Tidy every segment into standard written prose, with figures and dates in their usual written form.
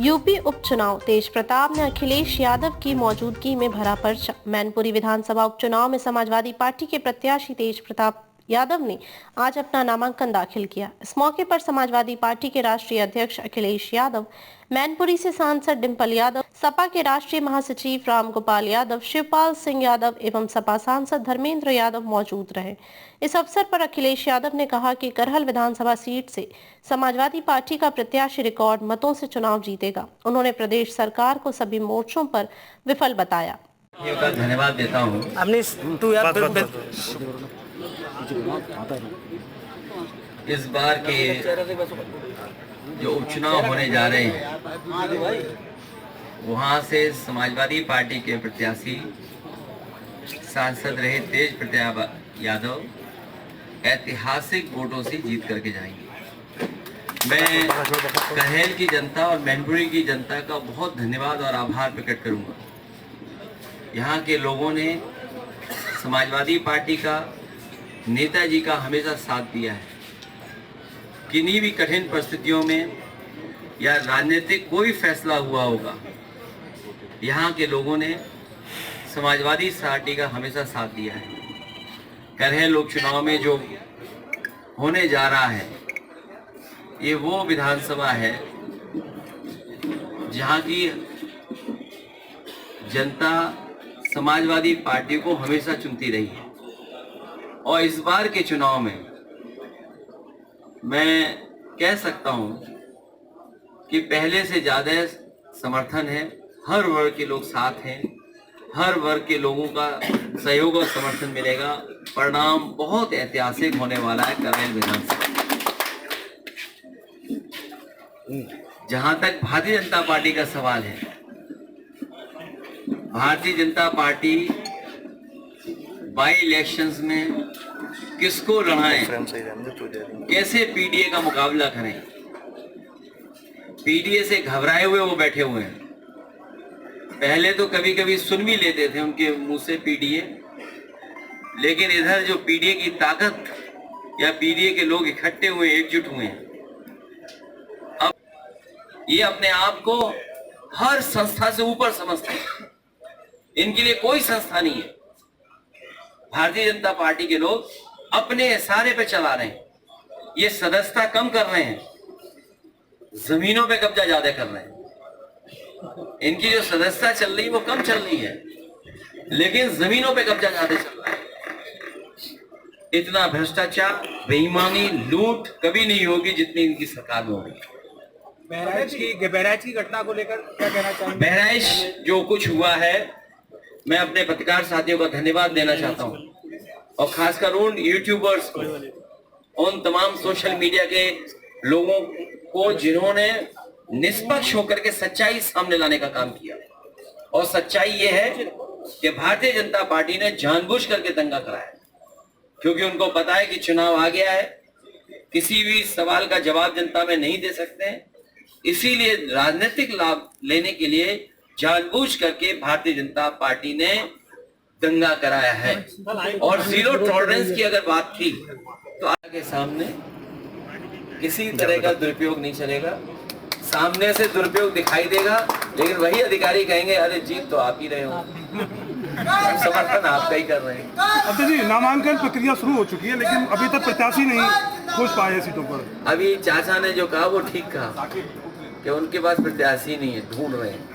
UP उपचुनाव तेज प्रताप ने अखिलेश यादव की मौजूदगी में भरा पर्चा। मैनपुरी विधानसभा उपचुनाव में समाजवादी पार्टी के प्रत्याशी तेज प्रताप यादव ने आज अपना नामांकन दाखिल किया। इस मौके पर समाजवादी पार्टी के राष्ट्रीय अध्यक्ष अखिलेश यादव, मैनपुरी से सांसद डिम्पल यादव, सपा के राष्ट्रीय महासचिव रामगोपाल यादव, शिवपाल सिंह यादव एवं सपा सांसद धर्मेंद्र यादव मौजूद रहे। इस अवसर पर अखिलेश यादव ने कहा कि करहल विधानसभा सीट से समाजवादी पार्टी का प्रत्याशी रिकॉर्ड मतों से चुनाव जीतेगा। उन्होंने प्रदेश सरकार को सभी मोर्चों पर विफल बताया। धन्यवाद देता हूँ। इस बार के जो उपचुनाव होने जा रहे हैं वहाँ से समाजवादी पार्टी के प्रत्याशी सांसद रहे तेज प्रताप यादव ऐतिहासिक वोटों से जीत करके जाएंगे। मैं करहल की जनता और मैनपुरी की जनता का बहुत धन्यवाद और आभार प्रकट करूंगा। यहाँ के लोगों ने समाजवादी पार्टी का, नेताजी का हमेशा साथ दिया है। किन्हीं भी कठिन परिस्थितियों में या राजनीतिक कोई फैसला हुआ होगा, यहाँ के लोगों ने समाजवादी पार्टी का हमेशा साथ दिया है। करहल उपचुनाव में जो होने जा रहा है, ये वो विधानसभा है जहाँ की जनता समाजवादी पार्टी को हमेशा चुनती रही है। और इस बार के चुनाव में मैं कह सकता हूं कि पहले से ज़्यादा समर्थन है। हर वर्ग के लोग साथ हैं, हर वर्ग के लोगों का सहयोग और समर्थन मिलेगा। परिणाम बहुत ऐतिहासिक होने वाला है करहल विधानसभा। जहां तक भारतीय जनता पार्टी का सवाल है, Bharatiya Janata party by elections में किसको लड़ाएं, कैसे पीडीए का मुकाबला करें। पीडीए से घबराए हुए वो बैठे हुए हैं। पहले तो कभी कभी सुन भी लेते थे उनके मुंह से पीडीए, लेकिन इधर जो पीडीए की ताकत या पीडीए के लोग इकट्ठे हुए, एकजुट हुए हैं, अब ये अपने आप को हर संस्था से ऊपर समझते हैं। इनके लिए कोई संस्था नहीं है। भारतीय जनता पार्टी के लोग अपने इशारे पे चला रहे हैं। ये सदस्यता कम कर रहे हैं, जमीनों पे कब्जा ज्यादा कर रहे हैं। इनकी जो सदस्यता चल रही है वो कम चल रही है, लेकिन जमीनों पे कब्जा ज्यादा चल रहा है। इतना भ्रष्टाचार, बेईमानी, लूट कभी नहीं होगी जितनी इनकी सरकार में होगी। बहराइच की घटना को लेकर क्या कहना चाहेंगे? बहराइच जो कुछ हुआ है, मैं अपने पत्रकार साथियों का धन्यवाद देना चाहता हूं, और खासकर उन यूट्यूबर्स को, उन तमाम सोशल मीडिया के लोगों को जिन्होंने निष्पक्ष होकर के सच्चाई सामने लाने का काम किया। और सच्चाई ये है कि भारतीय जनता पार्टी ने जानबूझ करके दंगा कराया, क्योंकि उनको पता है कि चुनाव आ गया है, किसी भी सवाल का जवाब जनता में नहीं दे सकते। इसीलिए राजनीतिक लाभ लेने के लिए जानबूझ करके भारतीय जनता पार्टी ने दंगा कराया है। और जीरो टॉलरेंस की अगर बात थी तो आगे सामने किसी तरह का दुरुपयोग नहीं चलेगा। सामने से दुरुपयोग दिखाई देगा, लेकिन वही अधिकारी कहेंगे अरे जीत तो आप ही रहे हो, समर्थन आपका ही कर रहे हैं। अब जी नामांकन प्रक्रिया शुरू हो चुकी है, लेकिन अभी तक प्रत्याशी नहीं पहुंच पाए सीटों पर। अभी चाचा ने जो कहा वो ठीक कहा कि उनके पास प्रत्याशी नहीं है, ढूंढ रहे हैं।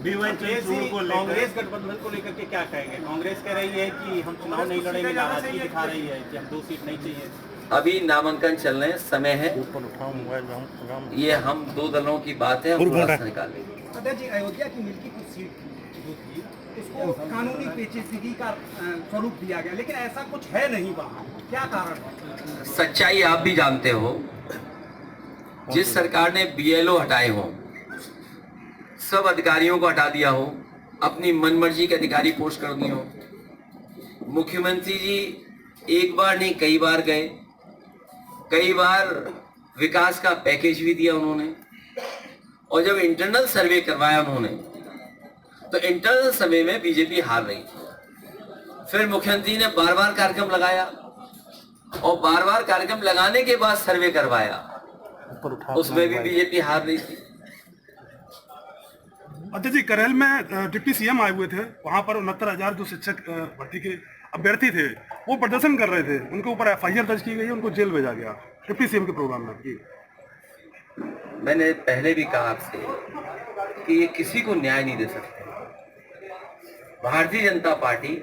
कांग्रेस गठबंधन को लेकर के क्या कहेंगे? कांग्रेस कह रही है कि हम चुनाव नहीं लड़ेंगे, नाराजगी दिखा रही है कि हम 2 सीट नहीं चाहिए। अभी नामांकन चल रहे हैं, समय है, ये हम 2 दलों की बात है, हम थोड़ा सा निकाल लेंगे। जी, अयोध्या की मिल्की कुछ सीट जो थी उसको कानूनी पेचीदगी का स्वरूप दिया गया, लेकिन ऐसा कुछ है नहीं वहाँ, क्या कारण है? सच्चाई आप भी जानते हो। जिस सरकार ने बीएलओ हटाए हो, सब अधिकारियों को हटा दिया हो, अपनी मनमर्जी के अधिकारी पोस्ट कर दिए हो, मुख्यमंत्री जी एक बार नहीं कई बार गए, कई बार विकास का पैकेज भी दिया उन्होंने। और जब इंटरनल सर्वे करवाया उन्होंने, तो इंटरनल सर्वे में बीजेपी हार रही थी। फिर मुख्यमंत्री ने बार बार कार्यक्रम लगाया, और बार बार कार्यक्रम लगाने के बाद सर्वे करवाया, उसमें भी बीजेपी हार रही थी। अध्यक्ष जी, करेल में डिप्टी सीएम आए हुए थे, वहां पर 69,000 जो शिक्षक भर्ती के अभ्यर्थी थे वो प्रदर्शन कर रहे थे, उनके ऊपर एफआईआर दर्ज की गई है, उनको जेल भेजा गया डिप्टी सीएम के प्रोग्राम में। जी, मैंने पहले भी कहा आपसे कि ये किसी को न्याय नहीं दे सकते। भारतीय जनता पार्टी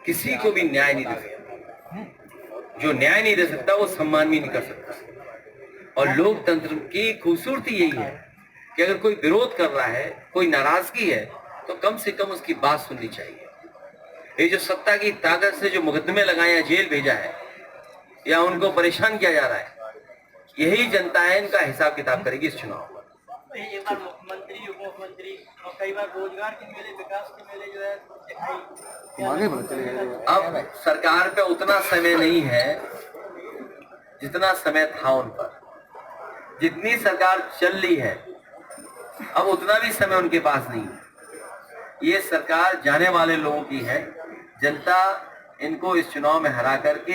किसी को भी न्याय नहीं दे सकती। जो न्याय नहीं दे सकता वो सम्मान भी नहीं कर सकता। और लोकतंत्र की खूबसूरती यही है कि अगर कोई विरोध कर रहा है, कोई नाराजगी है, तो कम से कम उसकी बात सुननी चाहिए। ये जो सत्ता की ताकत से जो मुकदमे लगाए या जेल भेजा है या उनको परेशान किया जा रहा है, यही जनता है, इनका हिसाब किताब करेगी इस चुनाव में। एक बार मुख्यमंत्री, उप मुख्यमंत्री और कई बार रोजगार के मेले, विकास के मेले जो है अब सरकार पे उतना समय नहीं है जितना समय था उन पर। जितनी सरकार चल रही है अब उतना भी समय उनके पास नहीं है। ये सरकार जाने वाले लोगों की है। जनता इनको इस चुनाव में हरा करके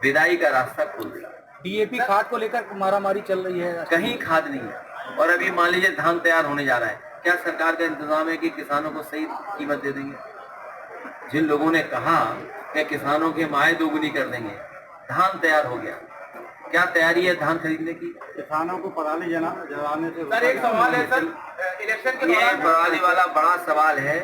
विदाई का रास्ता खोल देगी। डीएपी खाद को लेकर मारामारी चल रही है, कहीं खाद नहीं है। और अभी मान लीजिए धान तैयार होने जा रहा है, क्या सरकार का इंतजाम है कि किसानों को सही कीमत दे देंगे? जिन लोगों ने कहा कि किसानों की आय दोगुनी कर देंगे, धान तैयार हो गया, क्या तैयारी है धान खरीदने की? किसानों को पराली जलाने से। सर, एक सवाल है सर, इलेक्शन के ये दौरान पराली वाला बड़ा सवाल है।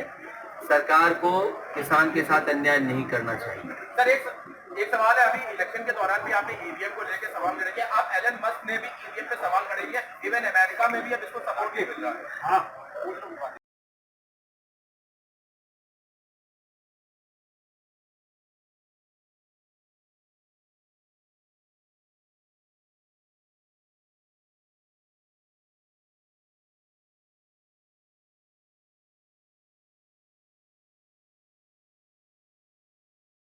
सरकार को किसान के साथ अन्याय नहीं करना चाहिए। सर, एक सवाल है, अभी इलेक्शन के दौरान भी आपने ईवीएम को लेकर सवाल करे, आप एलन मस्क ने भी ईवीएम पे सवाल खड़े किए, इवन अमेरिका में भी अब इसको सपोर्ट नहीं मिल रहा है। हाँ।